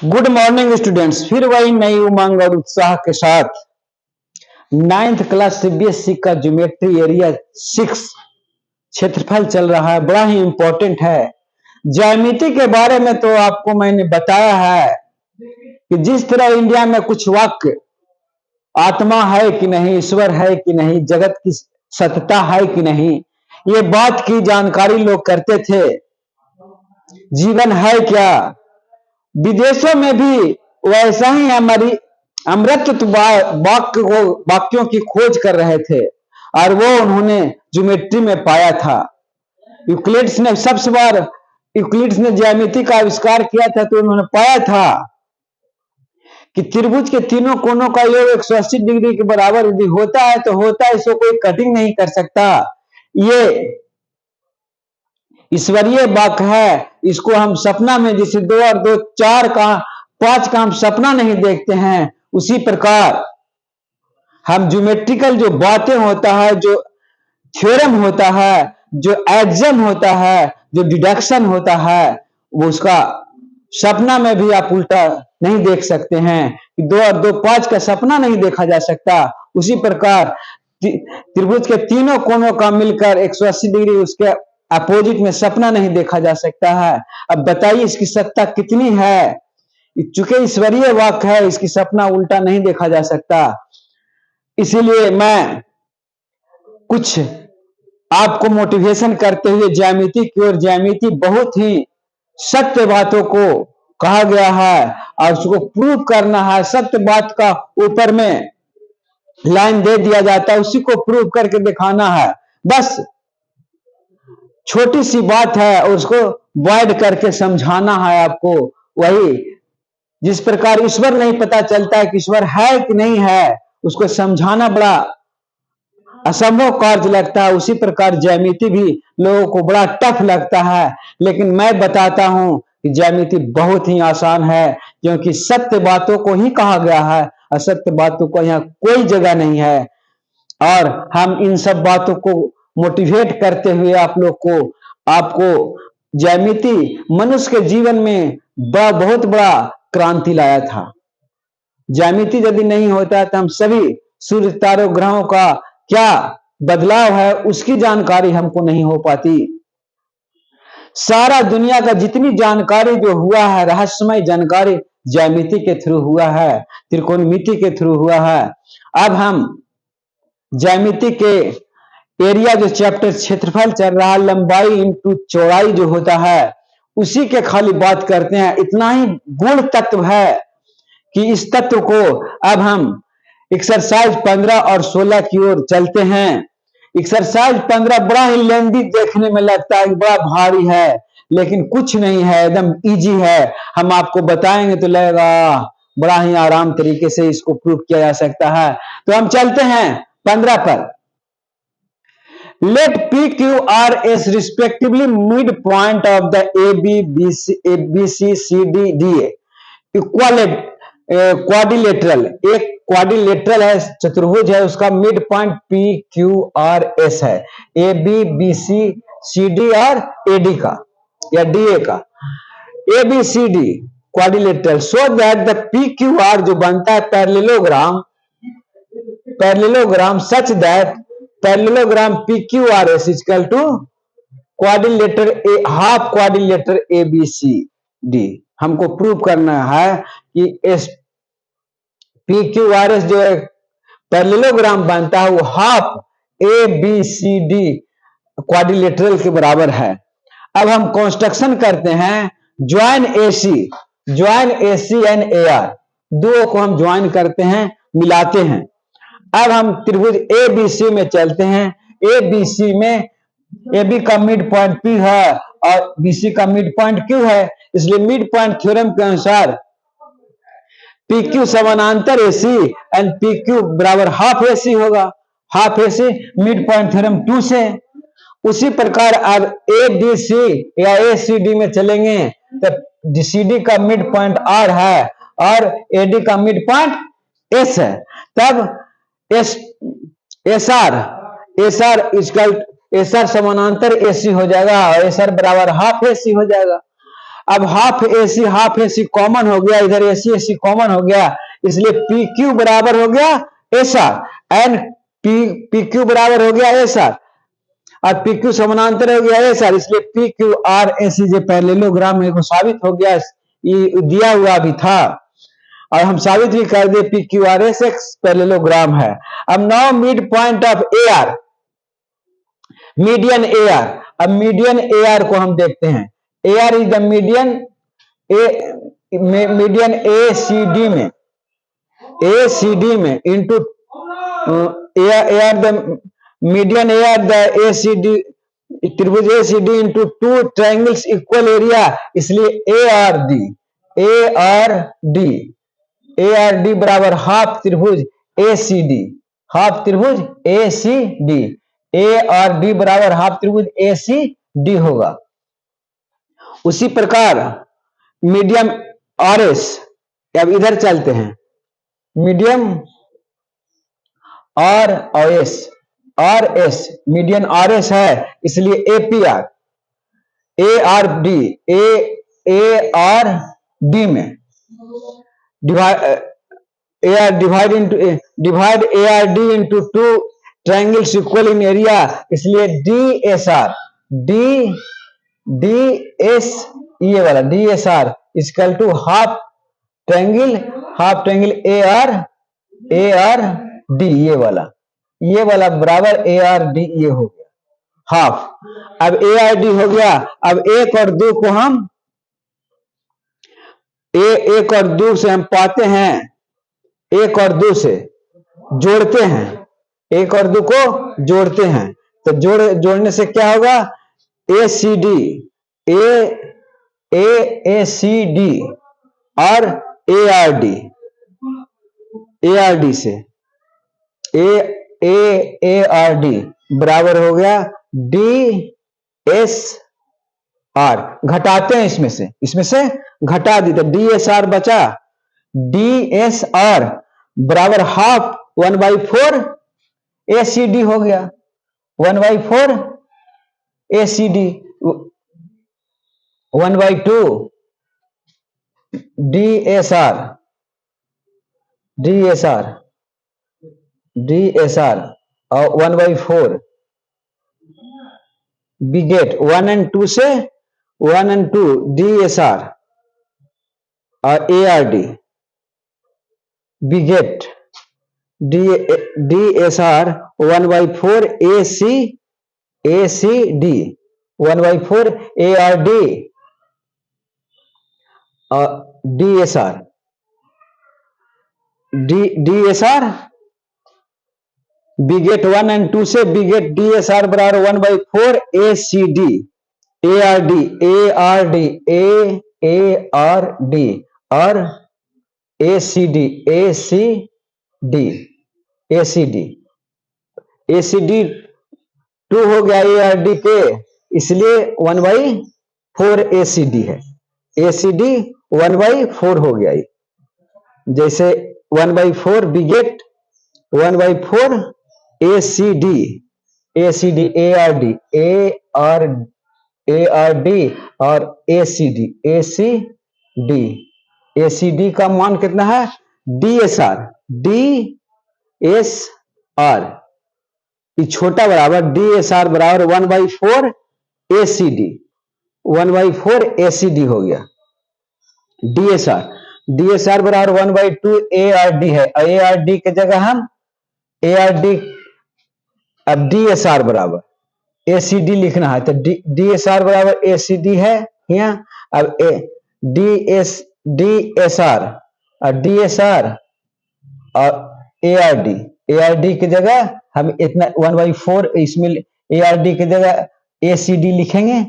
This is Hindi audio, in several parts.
Good morning students. फिर वही नई उमंग और उत्साह के साथ नाइन्थ क्लास सीबीएसई का ज्योमेट्री एरिया 6 क्षेत्रफल चल रहा है। बड़ा ही इंपॉर्टेंट है। ज्यामिति के बारे में तो आपको मैंने बताया है कि जिस तरह इंडिया में कुछ वाक्य आत्मा है कि नहीं, ईश्वर है कि नहीं, जगत की सत्ता है कि नहीं, ये बात की जानकारी लोग करते थे। जीवन है क्या, विदेशों में भी वैसा ही हमारी अमृत वाक्यों की खोज कर रहे थे और वो उन्होंने ज्योमेट्री में पाया था। यूक्लिड्स ने सबसे बार यूक्लिड्स ने ज्यामिति का आविष्कार किया था, तो उन्होंने पाया था कि त्रिभुज के तीनों कोनों का योग 180 डिग्री के बराबर यदि होता है तो होता है, इसको कोई कटिंग नहीं कर सकता। ये ईश्वरीय वाक्य है। इसको हम सपना में जैसे 2 और 2 4 का 5 का हम सपना नहीं देखते हैं, उसी प्रकार हम ज्योमेट्रिकल जो बातें होता है, जो थ्योरम होता है, जो एक्सम होता है, जो डिडक्शन होता है, वो उसका सपना में भी आप उल्टा नहीं देख सकते हैं। 2 और 2 5 का सपना नहीं देखा जा सकता। उसी प्रकार त्रिभुज के तीनों कोनों का मिलकर 180 डिग्री उसके अपोजिट में सपना नहीं देखा जा सकता है। अब बताइए इसकी सत्ता कितनी है। चूंकि ईश्वरीय वाक्य है, इसकी सपना उल्टा नहीं देखा जा सकता। इसीलिए मैं कुछ आपको मोटिवेशन करते हुए ज्यामिति की ओर, ज्यामिति बहुत ही सत्य बातों को कहा गया है और उसको प्रूव करना है। सत्य बात का ऊपर में लाइन दे दिया जाता है, उसी को प्रूव करके दिखाना है। बस छोटी सी बात है और उसको वाइड करके समझाना है आपको। वही जिस प्रकार ईश्वर नहीं पता चलता है कि ईश्वर है कि नहीं है, उसको समझाना बड़ा असंभव कार्य लगता है, उसी प्रकार ज्यामिति भी लोगों को बड़ा टफ लगता है। लेकिन मैं बताता हूं कि ज्यामिति बहुत ही आसान है, क्योंकि सत्य बातों को ही कहा गया है, असत्य बातों को यहाँ कोई जगह नहीं है। और हम इन सब बातों को मोटिवेट करते हुए आपको ज्यामिति मनुष्य के जीवन में बहुत बड़ा क्रांति लाया था। ज्यामिति यदि नहीं होता तो हम सभी सूर्य तारों ग्रहों का क्या बदलाव है उसकी जानकारी हमको नहीं हो पाती। सारा दुनिया का जितनी जानकारी जो हुआ है, रहस्यमय जानकारी ज्यामिति के थ्रू हुआ है, त्रिकोणमिति के थ्रू हुआ है। अब हम ज्यामिति के एरिया जो चैप्टर क्षेत्रफल चल रहा है, लंबाई इंटू चौड़ाई जो होता है, उसी के खाली बात करते हैं। इतना ही गुण तत्व है कि इस तत्व को अब हम एक्सरसाइज 15 और 16 की ओर चलते हैं। एक्सरसाइज 15 बड़ा ही लेंदी देखने में लगता है, बड़ा भारी है, लेकिन कुछ नहीं है, एकदम इजी है। हम आपको बताएंगे तो लगेगा बड़ा ही आराम तरीके से इसको प्रूव किया जा सकता है। तो हम चलते हैं 15 पर। Let P, Q, R, S respectively midpoint of the ABC, CD, DA quadrilateral. एक क्वाड्रिलेटरल है, चतुर्भुज है, उसका mid point P, Q, R, S है। A, B, B, C, C, D और A, D का या D, A का A, B, C, D quadrilateral. So that the P, Q, R जो बनता है parallelogram such that parallelogram PQRS is equal to quadrilateral half quadrilateral ABCD। हमको प्रूव करना है कि PQRS जो पैरेललोग्राम बनता है वो हाफ ABCD क्वाड्रिलेटरल के बराबर है। अब हम कंस्ट्रक्शन करते हैं, ज्वाइन AC एंड AR, दो को हम ज्वाइन करते हैं, मिलाते हैं। अब हम त्रिभुज ABC में चलते हैं। ABC में AB का मिड पॉइंट P है और BC का मिड पॉइंट Q है, इसलिए मिड पॉइंट थ्योरम के अनुसार PQ समानांतर AC एंड PQ बराबर हाफ AC होगा। Half AC mid point theorem 2 से। उसी प्रकार अब ADC या ACD में चलेंगे तो DCD का मिड पॉइंट R है और AD का मिड पॉइंट S है। तब SR समानांतर AC हो जाएगा और SR बराबर हाफ AC हो जाएगा। अब हाफ ए सी कॉमन हो गया, इधर ए सी कॉमन हो गया, इसलिए पी क्यू बराबर हो गया S R and P Q बराबर हो गया एस आर और पी क्यू समानांतर हो गया एस आर, इसलिए पी क्यू आर एस जो पैरेललोग्राम है वो साबित हो गया, ये दिया हुआ भी था और हम साबित भी कर दे पी क्यू आर एस एक पैरेललोग्राम है। अब now midpoint of A R, median A R, अब मीडियन ए आर को हम देखते हैं। A R is the median A C D में, ए सी डी में into A R the median A R the A C D त्रिभुज A C D into two triangles equal area, इसलिए ए आर डी बराबर हाफ त्रिभुज ए सी डी, हाफ त्रिभुज A C D, A R D बराबर हाफ त्रिभुज ए सी डी होगा। उसी प्रकार मीडियम आर एस, अब इधर चलते हैं, medium R S median R S है, इसलिए एपीआर ए आर डी में divide A R D into two triangles equal in area, इसलिए ये वाला D S R equal to half triangle A R D, ये वाला बराबर ए आर डी, ये हो गया हाफ। अब ए आर डी हो गया, अब एक और दो को हम एक और दो से हम पाते हैं, एक और दो से जोड़ते हैं, एक और दो को जोड़ते हैं, तो जोड़ने से क्या होगा, ए सी डी और ए आर डी से ए आर डी बराबर हो गया डी एस आर, घटाते हैं इसमें से घटा दी तो डी एस आर बचा, डी एस आर बराबर हाफ 1/4 ए सी डी हो गया, 1/4 A C D, 1/2 D S R और 1/4 बिगेट 1 and 2 से 1 and 2 डी एस आर और ए आर डी बिगेट D S R 1/4 A C D, 1/4 A R D और डी एस आर बिगेट 1 and 2 से बिगेट डी एस आर बराबर 1/4 A C D, A R D और ए सी डी 2 हो गया ए आर डी पे, इसलिए 1/4 ए सी डी है, ए सी डी 1/4 हो गया, जैसे 1/4 बिगेट 1/4 A C D A R D और ए सी डी का मान कितना है, डी एस आर ये छोटा बराबर डी एस आर बराबर 1/4 A C D, 1/4 A C D हो गया, डी एस आर बराबर 1/2 ए आर डी है, ए आर डी की जगह हम ए आर डी, अब डी एस आर बराबर ए सी डी लिखना है, तो डी एस आर बराबर ए सी डी है यहाँ, अब डी एस आर और ए आर डी की जगह हम इतना 1/4, इसमें ए आर डी की जगह ए सी डी लिखेंगे,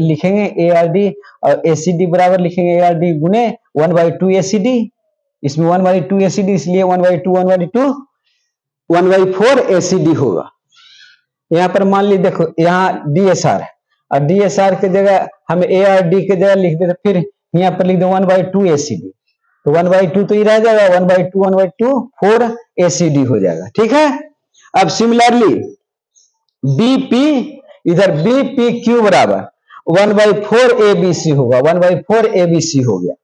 लिखेंगे ए आर डी और ए सी डी बराबर लिखेंगे ए आर डी गुने 1/2 ए सी डी, इसमें 1/2 ए सी डी, इसलिए 1/4 ए सी डी होगा। यहाँ पर मान ली देखो यहाँ डी एस आर है और डी एस आर की जगह हम ए आर डी की जगह लिख देते, फिर यहाँ पर लिख दो 1/2 ए सी डी, तो 1/2 तो ये रह जाएगा, 1/2 4 ए सी डी हो जाएगा, ठीक है। अब सिमिलरली बीपी, इधर बीपी क्यू बराबर 1/4 ABC होगा, 1/4 ABC हो गया,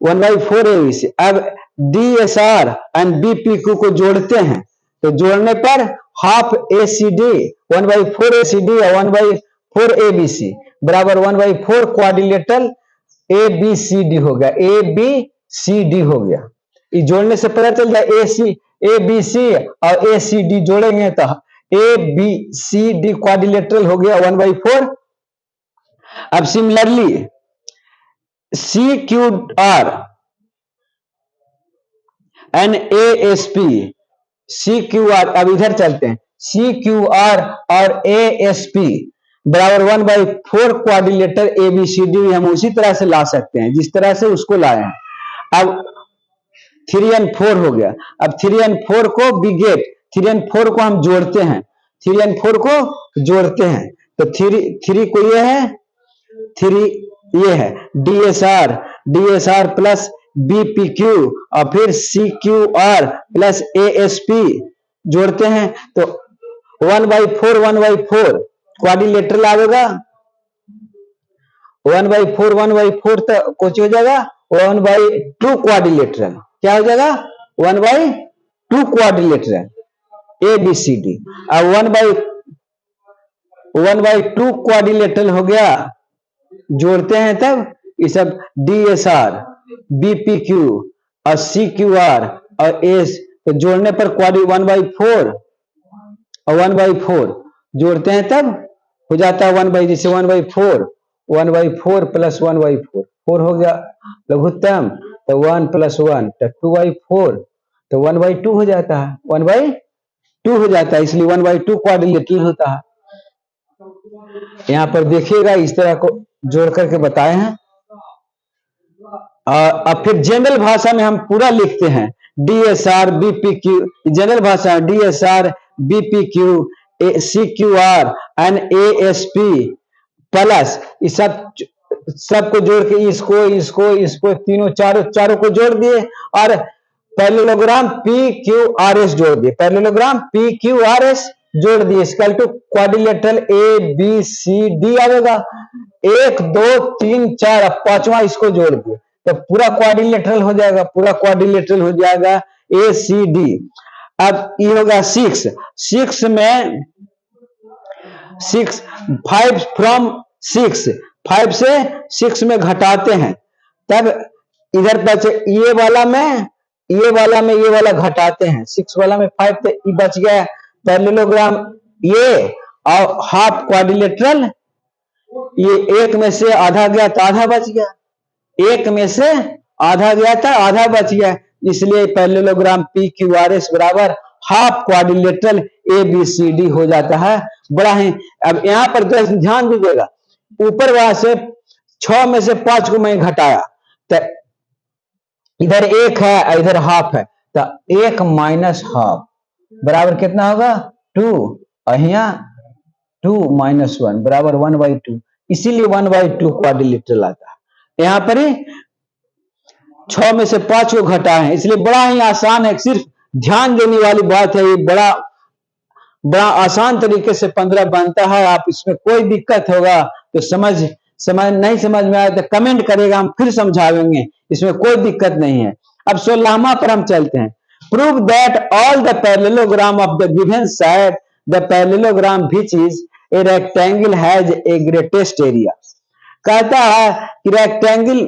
1/4 ABC। अब DSR एंड BPQ को जोड़ते हैं तो जोड़ने पर हाफ ACD 1/4 ACD और 1/4 ABC बराबर 1/4 क्वाड्रिलेटरल ABCD हो गया, ABCD हो गया। ये जोड़ने से पता चल जाए ABC और ACD जोड़ेंगे तो ABCD क्वाड्रिलेटरल हो गया 1/4। अब similarly CQR and ASP, CQR, अब इधर चलते हैं, CQR और ASP बराबर 1/4 क्वाड्रिलेटर ABCD हम उसी तरह से ला सकते हैं जिस तरह से उसको लाए हैं। अब 3 और 4 हो गया। अब 3 और 4 को बिगेट, 3 और 4 को हम जोड़ते हैं, 3 और 4 को जोड़ते हैं तो 3 को ये है, 3 ये है DSR प्लस BPQ और फिर CQR प्लस ASP जोड़ते हैं तो 1/4 क्वाड्रिलेटरल आएगा, 1/4 तो कुछ हो जाएगा 1/2 क्वाड्रिलेटरल, क्या हो जाएगा 1/2 क्वाड्रिलेटरल ABCD। अब 1/2 क्वाड्रिलेटरल हो गया, जोड़ते हैं तब ये सब DSR BPQ और CQR और AS, तो जोड़ने पर क्वाड्री 1/4 और 1/4 जोड़ते हैं तब हो जाता है 1/, जैसे 1/4 प्लस 1/4 4 हो गया लघुत्तम, तो 1 + 1 तो 2/4 तो 1/2 हो जाता है, 1/2 हो जाता है, इसलिए 1/2 क्वाड्रिलेटरल होता है। यहां पर देखिएगा इस तरह को जोड़ करके बताए हैं। अब फिर जनरल भाषा में हम पूरा लिखते हैं DSR BPQ, जनरल भाषा में DSR BPQ CQR and ASP plus इस सबको जोड़ के इसको तीनों चारों को जोड़ दिए और पैरेललोग्राम PQRS जोड़ दिए, पैरेललोग्राम PQRS जोड़ दिए, इसका टू क्वाड्रिलेटरल ABCD आएगा, 1 2 3 4 पांचवा इसको जोड़ दिए तो पूरा क्वाड्रिलेटरल हो जाएगा, पूरा क्वाड्रिलेटरल हो जाएगा ACD। अब ये होगा 6 में 5 फ्रॉम 6, 5 से 6 में घटाते हैं तब इधर बच, ये वाला में ये वाला घटाते हैं, 6 वाला में 5 तो ये बच गया पैरेललोग्राम ये और हाफ क्वाड्रिलेटरल, ये 1 में से आधा गया तो आधा बच गया, 1 में से आधा गया था आधा बच गया, इसलिए पैरेललोग्राम PQRS बराबर हाफ क्वाड्रिलेटरल ABCD हो जाता है। बड़ा ही, अब यहां पर ध्यान दीजिएगा, ऊपर वहां से 6 में से 5 को मैं घटाया तो इधर 1 है इधर हाफ है तो 1 माइनस हाफ बराबर कितना होगा 2, और यहाँ 2 - 1 बराबर 1/2, इसीलिए 1/2 क्वाड्रिलेटरल आता है। यहाँ पर ही 6 में से 5 को घटा है, इसलिए बड़ा ही आसान है, सिर्फ ध्यान देने वाली बात है, ये बड़ा आसान तरीके से 15 बनता है। आप इसमें कोई दिक्कत होगा तो नहीं समझ में आया तो कमेंट करेगा, हम फिर समझाएंगे, इसमें कोई दिक्कत नहीं है। अब 16वां पर हम चलते हैं, prove that all the parallelogram of the given side the parallelogram which is a rectangle has a greatest area. कहता है कि रेक्टेंगल,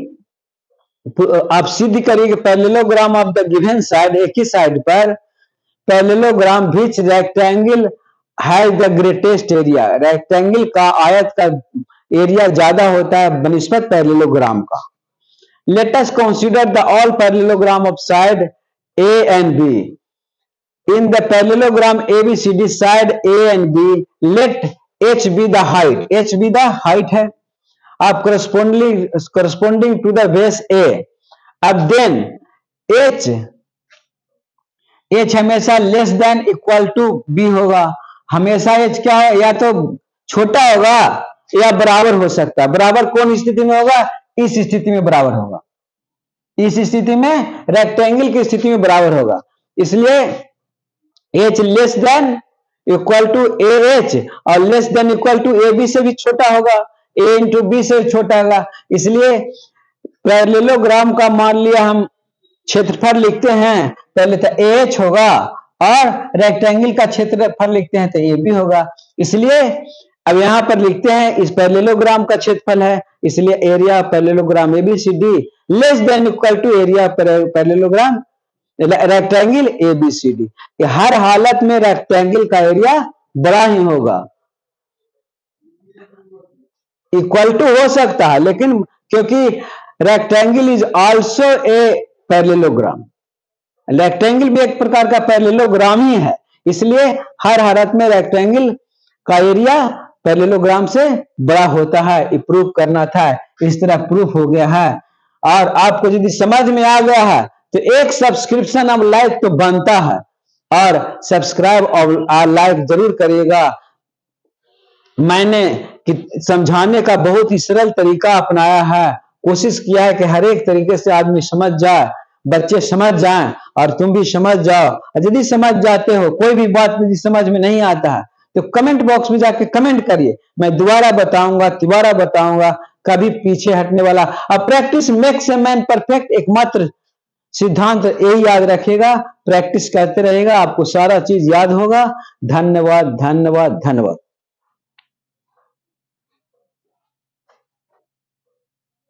आप सिद्ध करिए parallelogram of the given side, एक ही साइड पर parallelogram which rectangle has the greatest area, rectangle का आयत का एरिया ज्यादा होता है बनिस्बत पैरेललोग्राम का। Let us consider the all parallelogram of side A and B in the parallelogram ABCD side A and B let H be the height, H be the height है आप corresponding to the base A। अब then H हमेशा less than equal to B होगा, हमेशा H क्या है, या तो छोटा होगा या बराबर हो सकता है। बराबर कौन स्थिति में होगा, इस स्थिति में बराबर होगा, इस स्थिति में रेक्टेंगल की स्थिति में बराबर होगा, इसलिए H less than equal to AH और less than equal to AB से भी छोटा होगा, a इंटू बी से छोटा होगा। इसलिए पैरेललोग्राम का मान लिया हम क्षेत्रफल लिखते हैं, पहले तो AH होगा और रेक्टेंगल का क्षेत्रफल लिखते हैं तो AB होगा। इसलिए अब यहां पर लिखते हैं इस पैरेललोग्राम का क्षेत्रफल है, इसलिए area parallelogram ABCD less than equal to area parallelogram rectangle ABCD। हर हालत में रेक्टेंगल का एरिया बड़ा ही होगा। इक्वल टू हो सकता है लेकिन क्योंकि rectangle is also a parallelogram, rectangle भी एक प्रकार का पैरेललोग्राम ही है, इसलिए हर हालत में रेक्टेंगल का एरिया पैरेललोग्राम से बड़ा होता है। ये प्रूफ करना था, इस तरह प्रूफ हो गया है। और आपको यदि समझ में आ गया है तो एक सब्सक्रिप्शन अब लाइक तो बनता है, और सब्सक्राइब और लाइक जरूर करिएगा। मैंने समझाने का बहुत ही सरल तरीका अपनाया है, कोशिश किया है कि हर एक तरीके से आदमी समझ जाए, बच्चे समझ जाएं और तुम भी समझ जाओ। यदि समझ जाते हो, कोई भी बात यदि समझ में नहीं आता है तो कमेंट बॉक्स में जाके कमेंट करिए, मैं दोबारा बताऊंगा, कभी पीछे हटने वाला। अब practice makes a man perfect, एकमात्र सिद्धांत यही याद रखिएगा, प्रैक्टिस करते रहेगा आपको सारा चीज याद होगा। धन्यवाद।